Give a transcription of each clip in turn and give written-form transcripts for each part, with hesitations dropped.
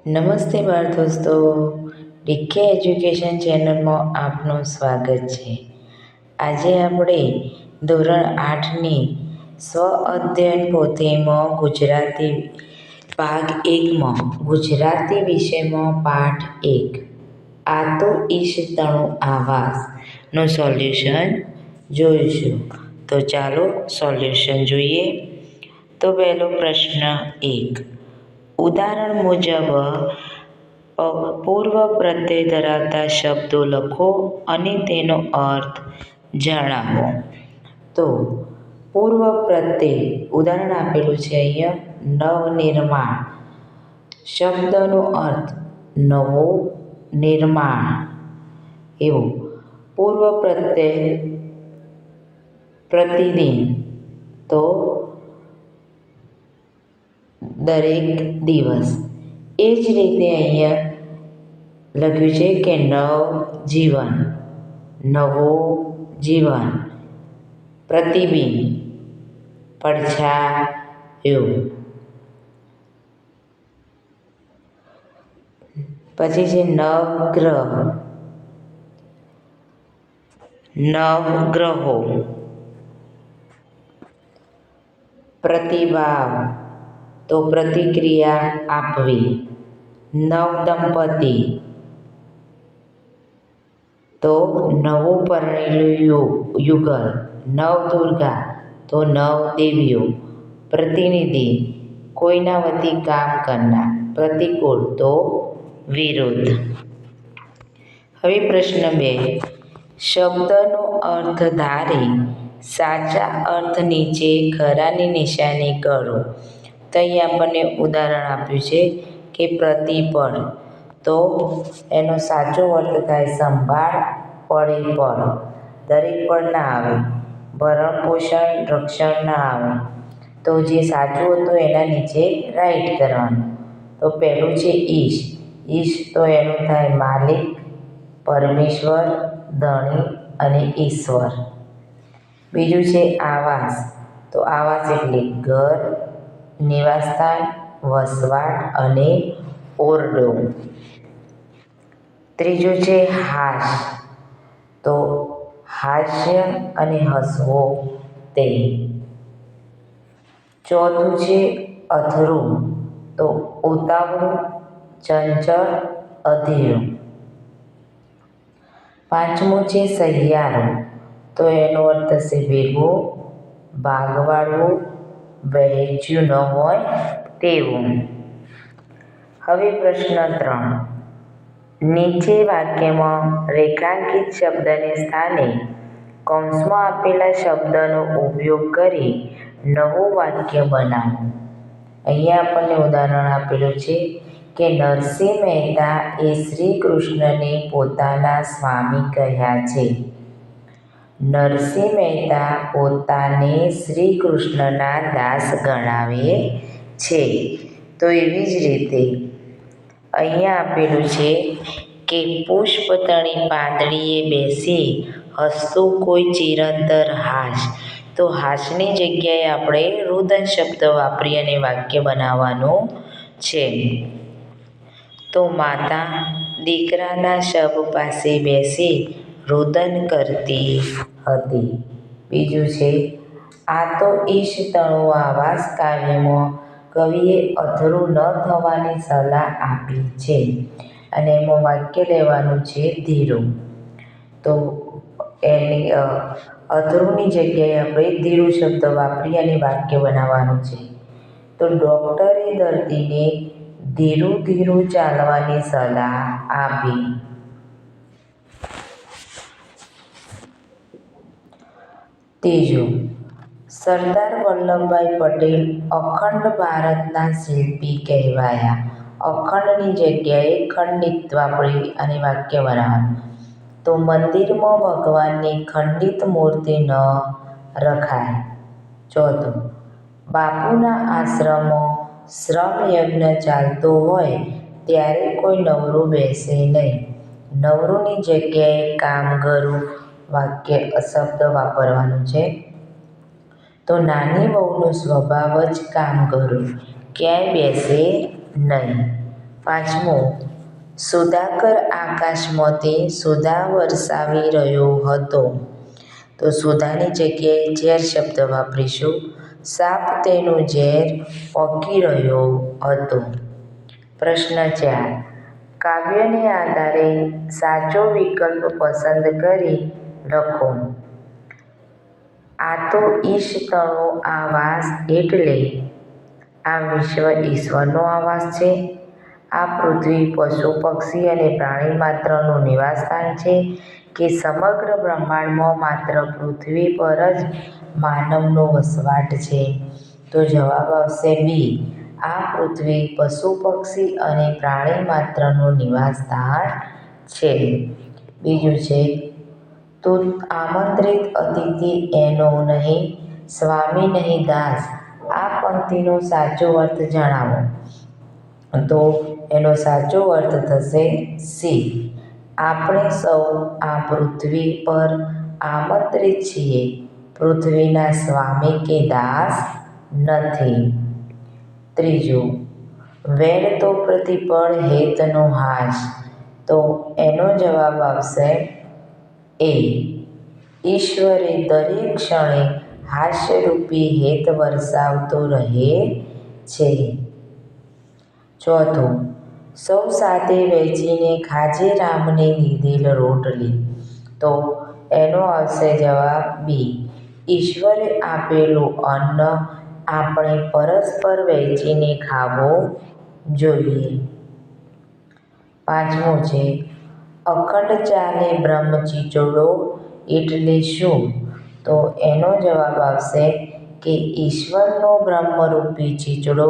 નમસ્તે બાળ દોસ્તો, ડીકે એજ્યુકેશન ચેનલમાં આપનું સ્વાગત છે. આજે આપણે ધોરણ 8ની સ્વ અધ્યયન પોથીમાં ગુજરાતી ભાગ 1માં ગુજરાતી વિષયમાં પાઠ 1 આ તો ઈશતણું આવાસનું સોલ્યુશન જોઈશું. તો ચાલો સોલ્યુશન જોઈએ. તો પહેલો પ્રશ્ન 1. ઉદાહરણ મુજબ પૂર્વ પ્રત્યય ધરાવતા શબ્દો લખો અને તેનો અર્થ જણાવો. તો પૂર્વ પ્રત્યય ઉદાહરણ આપેલું છે અહીંયા નવનિર્માણ. શબ્દનો અર્થ નવો, નિર્માણ એવું. પૂર્વ પ્રત્યય પ્રતિદિન તો દરેક દિવસ. એ જ રીતે અહીંયા લખ્યું છે કે નવજીવન, નવો જીવન. પ્રતિબિંબ, પડછાયો. પછી છે નવગ્રહ, નવગ્રહો. પ્રતિભાવ તો પ્રતિક્રિયા આપવી. નવદંપતિ તો નવું પરણેલું યુગલ. નવદુર્ગા તો નવદેવીઓ. પ્રતિનિધિ કોઈના વતી કામ કરનાર. પ્રતિકૂળ તો વિરુદ્ધ. હવે પ્રશ્ન 2. શબ્દનો અર્થ ધારી સાચા અર્થ નીચે ખરાની નિશાની કરો. તો અહીં આપણને ઉદાહરણ આપ્યું છે કે પ્રતિપળ તો એનો સાચો અર્થ થાય સંભાળ, પડે પળ. દરેક પળ ના આવે. ભરણ પોષણ, રક્ષણ ના આવે. તો જે સાચું હતું એના નીચે રાઈટ કરવાનું. તો પહેલું છે ઈશ. ઈશ તો એનું થાય માલિક, પરમેશ્વર, ધણી અને ઈશ્વર. બીજું છે આવાસ. તો આવાસ એટલે ઘર, નિવાસસ્થાન, વસવાટ અને ઓરડો. ત્રીજું છે હાસ. તો હાસ્ય અને હસવો તે. ચોથું છે અથરું. તો ઉતાવળું, ચંચળ, અધીરું. પાંચમું છે સહિયારું. તો એનો અર્થ થશે ભેગું, ભાગવાળું, વહેંચ્યું ન હોય તેવું. હવે પ્રશ્ન 3. નીચે વાક્યમાં રેખાંકિત શબ્દને સ્થાને કૌંસમાં આપેલા શબ્દનો ઉપયોગ કરી નવું વાક્ય બનાવો. અહીંયા આપણને ઉદાહરણ આપેલું છે કે નરસિંહ મહેતા એ શ્રી કૃષ્ણને પોતાના સ્વામી કહ્યા છે. નરસિંહ મહેતા પોતાને શ્રી કૃષ્ણના દાસ ગણાવે છે. તો એવી જ રીતે અહીંયા આપેલું છે કે પુષ્પતણી પાંદડીએ બેસી હસતું કોઈ ચિરંતર હાસ. તો હાસની જગ્યાએ આપણે રુદન શબ્દ વાપરી અને વાક્ય બનાવવાનું છે. તો માતા દીકરાના શબ પાસે બેસી રુદન કરતી હતી. બીજું છે આ તો ઈશતણું આવાસ કાવ્યમાં કવિએ અથરું ન થવાની સલાહ આપી છે અને એમાં વાક્ય લેવાનું છે ધીરું. તો એની અથરુંની જગ્યાએ આપણે ધીરું શબ્દ વાપરી અને વાક્ય બનાવવાનું છે. તો ડૉક્ટરે દર્દીને ધીરું ધીરું ચાલવાની સલાહ આપી. ત્રીજું, સરદાર વલ્લભભાઈ પટેલ અખંડ ભારતના શિલ્પી કહેવાયા. અખંડની જગ્યાએ ખંડિત વાપરી અને વાક્ય બનાવવાનું. તો મંદિરમાં ભગવાનની ખંડિત મૂર્તિ ન રખાય. ચોથું, બાપુના આશ્રમમાં શ્રમયજ્ઞ ચાલતો હોય ત્યારે કોઈ નવરું બેસે નહીં. નવરુંની જગ્યાએ કામગરું વાક્ય શબ્દ વાપરવાનું છે. તો નાની વહુનો સ્વભાવ જ કામગરું, ક્યાંય બેસે નહીં. પાંચમું, સુધાકર આકાશમાંથી સુધા વરસાવી રહ્યો હતો. તો સુધાની જગ્યાએ ઝેર શબ્દ વાપરીશું. સાપ તેનું ઝેર પોંકી રહ્યો હતો. પ્રશ્ન 4. કાવ્યને આધારે સાચો વિકલ્પ પસંદ કરી લખો. આ તો ઈશ તણો આવાસ એટલે આ વિશ્વ ઈશ્વરનો આવાસ છે. આ પૃથ્વી પશુ પક્ષી અને પ્રાણી માત્રનું નિવાસસ્થાન છે કે સમગ્ર બ્રહ્માંડમાં માત્ર પૃથ્વી પર જ માનવનો વસવાટ છે? તો જવાબ આવશે બી. આ પૃથ્વી પશુ પક્ષી અને પ્રાણી માત્રનું નિવાસસ્થાન છે. બીજું છે, તું આમંત્રિત અતિથિ એનો નહીં, સ્વામી નહીં દાસ. આ પંક્તિનો સાચો અર્થ જણાવો. તો એનો સાચો અર્થ થશે સી. આપણે સૌ આ પૃથ્વી પર આમંત્રિત છીએ, પૃથ્વીના સ્વામી કે દાસ નથી. ત્રીજું, વેર તો પ્રતિપળ હેતનો હાસ. તો એનો જવાબ આવશે એ. ઈશ્વરે દરેક ક્ષણે હાસ્યરૂપી હેત વરસાવતો રહે છે. ચોથું, સૌ સાથે વહેંચીને ખાજે રામને દીધેલ રોટલી. તો એનો આવશે જવાબ બી. ઈશ્વરે આપેલું અન્ન આપણે પરસ્પર વહેંચીને ખાવું જોઈએ. પાંચમું છે, અખંડ ચાલે બ્રહ્મચીચોડો એટલે શું? તો એનો જવાબ આવશે કે ઈશ્વરનો બ્રહ્મરૂપી ચીચડો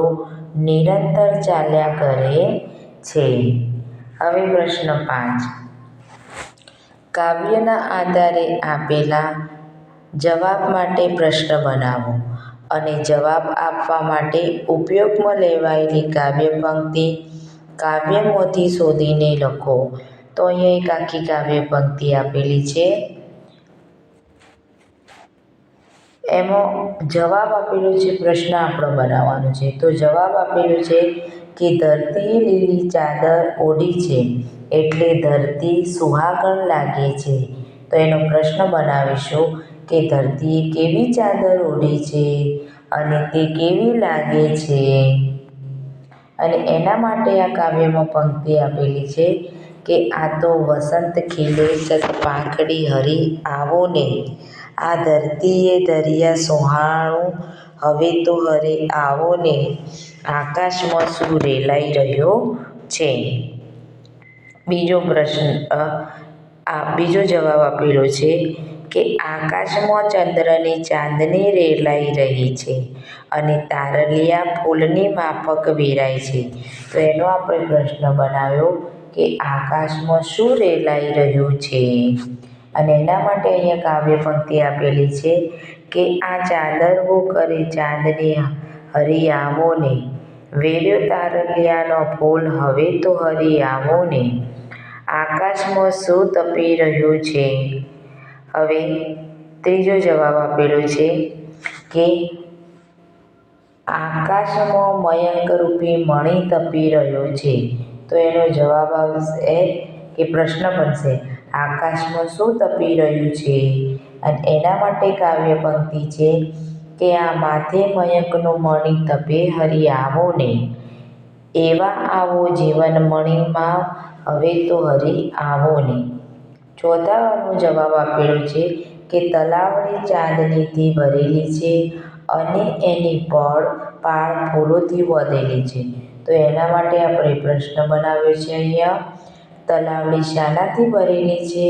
નિરંતર ચાલ્યા કરે છે. હવે પ્રશ્ન 5. કાવ્યના આધારે આપેલા જવાબ માટે પ્રશ્ન બનાવો અને જવાબ આપવા માટે ઉપયોગમાં લેવાયેલી કાવ્ય પંક્તિ કાવ્યમાંથી શોધીને લખો. તો અહીંયા એક આખી કાવ્ય પંક્તિ આપેલી છે. એમાં જવાબ આપેલો છે, પ્રશ્ન આપણો બનાવવાનો છે. તો જવાબ આપેલો છે કે ધરતીએ લીલી ચાદર ઓઢી છે એટલે ધરતી સુહાગણ લાગે છે. તો એનો પ્રશ્ન બનાવીશું કે ધરતીએ કેવી ચાદર ઓઢી છે અને તે કેવી લાગે છે. અને એના માટે આ કાવ્યમાં પંક્તિ આપેલી છે કે આ તો વસંત ખીલે સત પાંખડી હરી આવો ને. આ ધરતીએ ધર્યા સોહાણું હવે તો હરે આવો ને. આકાશમાં શું રેલાઈ રહ્યો છે? બીજો જવાબ આપેલો છે કે આકાશમાં ચંદ્રની ચાંદની રેલાઈ રહી છે અને તારલિયા ફૂલની માફક વેરાય છે. તો એનો આપણે પ્રશ્ન બનાવ્યો કે આકાશમાં શું રેલાઈ રહ્યું છે. અને એના માટે અહીંયા કાવ્ય પંક્તિ આપેલી છે કે આ ચાદરવો કરે ચાંદની હરી આવો ને. વેર્યો તારલિયાનો ફૂલ હવે તો હરી આવો ને. આકાશમાં શું તપી રહ્યું છે? હવે ત્રીજો જવાબ આપેલો છે કે આકાશમાં મયંકરૂપી મણિ તપી રહ્યો છે. તો એનો જવાબ આવશે કે પ્રશ્ન બનશે આકાશમાં શું તપી રહ્યું છે. અને એના માટે કાવ્ય પંક્તિ છે કે આ માથે મયંકનો મણિ તપે હરી આવો ને. એવા આવો જીવન મણિમાં હવે તો હરી આવો ને. ચોથાનો જવાબ આપેલો છે કે તલાવડી ચાંદનીથી ભરેલી છે અને એની પાળ ફૂલોથી વધેલી છે. તો એના માટે આપણે પ્રશ્ન બનાવ્યો છે અહીંયા તલાવડી શાનાથી ભરેલી છે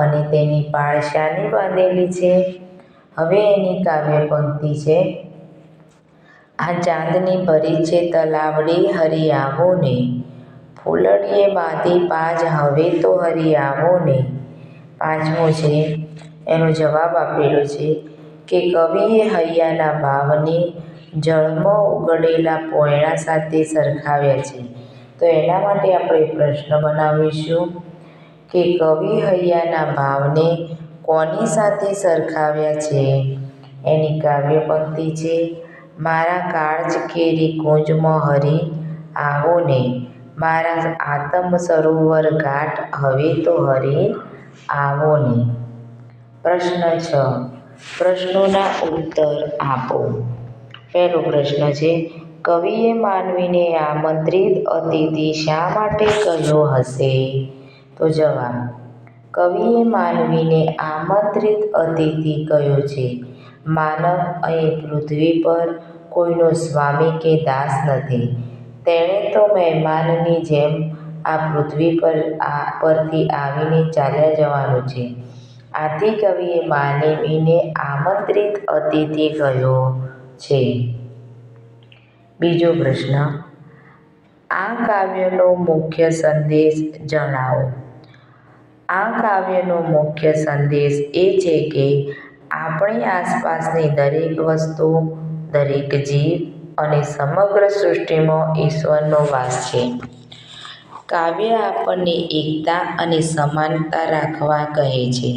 અને તેની પાળ શાની બાંધેલી છે. હવે એની કાવ્ય પંક્તિ છે આ ચાંદની ભરી છે તલાવડી હરી આવો ને. ફૂલડીએ બાંધી પાજ હવે તો હરી આવો ને. પાંચમું છે એનો જવાબ આપેલો છે કે કવિએ હૈયાના ભાવને જળમાં ઉગડેલા પોયણા સાથે સરખાવ્યા છે. તો એના માટે આપણે પ્રશ્ન બનાવીશું કે કવિ હૈયાના ભાવને કોની સાથે સરખાવ્યા છે. એની કાવ્ય પંક્તિ છે મારા કાળજ કેરી કુંજમાં હરી આવો ને. મારા આત્મ સરોવર ઘાટ હવે તો હરી આવો ને. પ્રશ્ન 6. પ્રશ્નોના ઉત્તર આપો. પહેલો પ્રશ્ન છે, કવિએ માનવીને આમંત્રિત અતિથિ શા માટે કહ્યો હશે? તો જવાબ, કવિએ માનવીને આમંત્રિત અતિથિ કહ્યો છે. માનવ અહીં પૃથ્વી પર કોઈનો સ્વામી કે દાસ નથી. તેણે તો મહેમાનની જેમ આ પૃથ્વી પરથી આવીને ચાલ્યા જવાનું છે. આથી કવિએ માનવીને આમંત્રિત અતિથિ કહ્યો છે. બીજો પ્રશ્ન, આ કાવ્યનો મુખ્ય સંદેશ જણાવો. આ કાવ્યનો મુખ્ય સંદેશ એ છે કે આપણી આસપાસની દરેક વસ્તુ, દરેક જીવ અને સમગ્ર સૃષ્ટિમાં ઈશ્વરનો વાસ છે. કાવ્ય આપણને એકતા અને સમાનતા રાખવા કહે છે.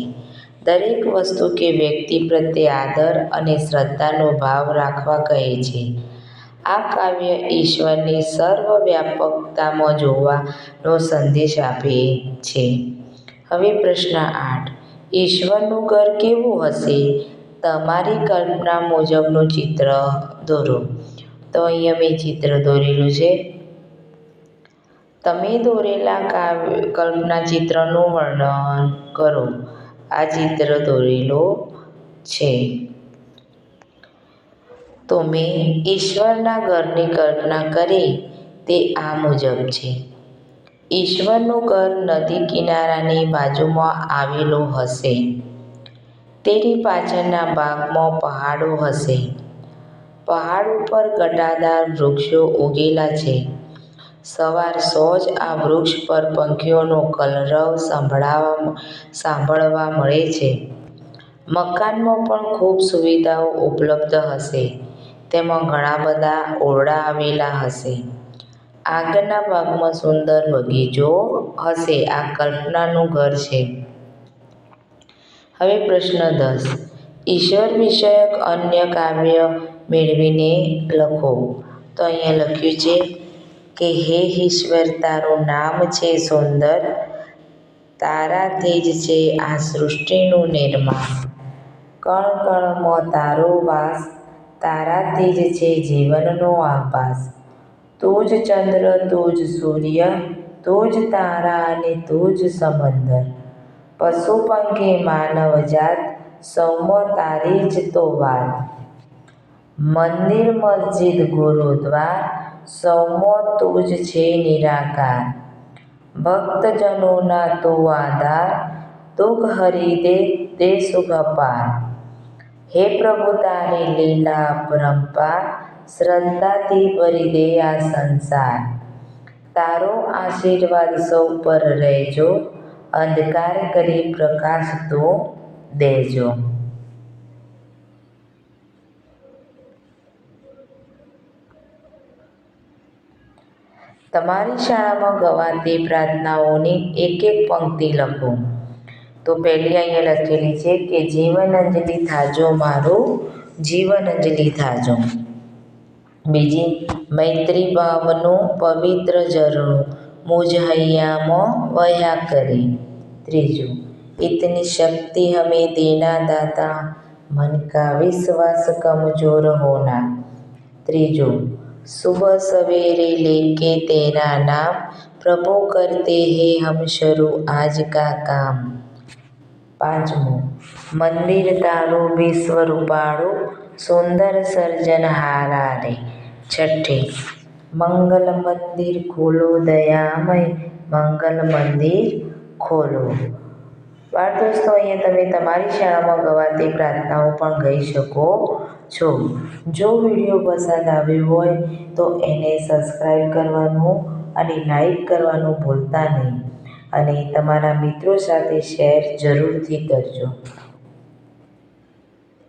દરેક વસ્તુ કે વ્યક્તિ પ્રત્યે આદર અને શ્રદ્ધાનો ભાવ રાખવા કહે છે. આ કાવ્ય ઈશ્વરની સર્વવ્યાપકતામાં જોવાનો સંદેશ આપે છે. હવે પ્રશ્ન 8. ઈશ્વરનું ઘર કેવું હશે? તમારી કલ્પના મુજબનું ચિત્ર દોરો. તો અહીંયા મેં ચિત્ર દોરેલું છે. તમે દોરેલા કલ્પના ચિત્રનું વર્ણન કરો. આ ચિત્ર દોરેલું છે. તો મેં ઈશ્વરના ઘરની કલ્પના કરી તે આ મુજબ છે. ઈશ્વરનું ઘર નદી કિનારાની બાજુમાં આવેલું હશે. તેની પાછળના ભાગમાં પહાડો હશે. પહાડ ઉપર ઘટાદાર વૃક્ષો ઉગેલા છે. સવાર સોજ આ વૃક્ષ પર પંખીઓનો કલરવ સાંભળવા મળે છે. મકાનમાં પણ ખૂબ સુવિધાઓ ઉપલબ્ધ હશે. તેમાં ઘણા બધા ઓરડા આવેલા હશે. આગળના ભાગમાં સુંદર બગીચો હશે. આ કલ્પનાનું ઘર છે. હવે પ્રશ્ન 10. ઈશ્વર વિષયક અન્ય કાવ્ય મેળવીને લખો. તો અહીંયા લખ્યું છે કે હે ઈશ્વર, તારું નામ છે સુંદર, તારાથી જ છે આ સૃષ્ટિનું નિર્માણ. કણ કણમાં તારો વાસ, તારાથી જ છે જીવનનો આભાસ. તું જ ચંદ્ર, તું જ સૂર્ય, તું જ તારા અને તું જ સમંદર. પશુ પંખી માનવજાત, સૌમાં તારી જ તો વાત. મંદિર મસ્જિદ ગુરુદ્વાર, સૌમાં તું જ છે નિરાકાર. ભક્તજનોના તું આધાર, દુઃખ હરી દે, દે સુખ અપાર. હે પ્રભુ, તારી લીલા અપરંપાર, શ્રદ્ધાથી ભરી દે આ સંસાર. તારો આશીર્વાદ સૌ પર રહેજો, અંધકાર કરી પ્રકાશ તું દેજો. તમારી શાળામાં ગવાતી પ્રાર્થનાઓની એક એક પંક્તિ લખો. તો પહેલી અહીંયા લખેલી છે કે જીવન અંજલિ થાજો મારું, જીવન અંજલિ થાજો. બીજી, મૈત્રી ભાવનું પવિત્ર ઝરણું મુજ હૈયામાં વહ્યા કરે. ત્રીજું, इतनी शक्ति हमें देना दाता, मन का विश्वास कमजोर होना. ત્રીજું, सुबह सवेरे लेके तेरा नाम, प्रभु करते हैं हम शुरू आज का काम. પાંચમું, મંદિર તારું વિશ્વ રૂપાળું, સુંદર સર્જનહારા રે. છઠ્ઠી, મંગલ મંદિર ખોલો દયામય, મંગલ મંદિર ખોલો. બાળ દોસ્તો, અહીંયા તમે તમારી શાળામાં ગવાતી પ્રાર્થનાઓ પણ ગાઈ શકો છો. જો વિડીયો પસંદ આવ્યો હોય તો એને સબસ્ક્રાઈબ કરવાનું અને લાઈક કરવાનું ભૂલતા નહીં. અને તમારા મિત્રો સાથે શેર જરૂરથી કરજો.